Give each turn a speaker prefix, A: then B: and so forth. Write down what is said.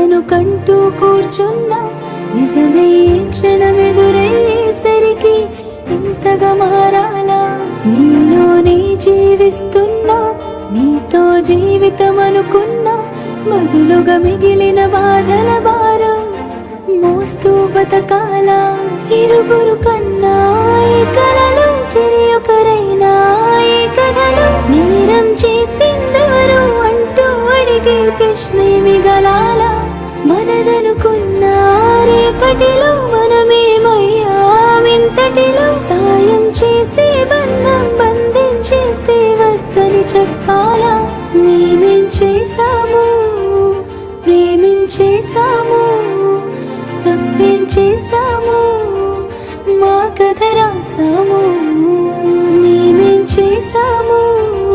A: కలను కంటూ కూర్చున్నా నిజమే క్షణమెదురయ్యేసరికి ఇంతగా మారాలా? నీలోనే జీవిస్తున్నా, నీతో జీవితం అనుకున్నా, బదులుగా మిగిలిన బాధల భారం మోస్తూ బతకాలా? ఇరువురు కన్నా ఈ కలలు చెరియొకరైనా ఈ కథలు నేరం చేసిందెవరు అంటూ అడిగే ప్రశ్న మిగలాలా? మనదనుకున్న రేపటిలో మనమేమయ్యామింతటిలో సాయం చేసే బంధం బంధించేస్తే వద్దని చెప్పాలా?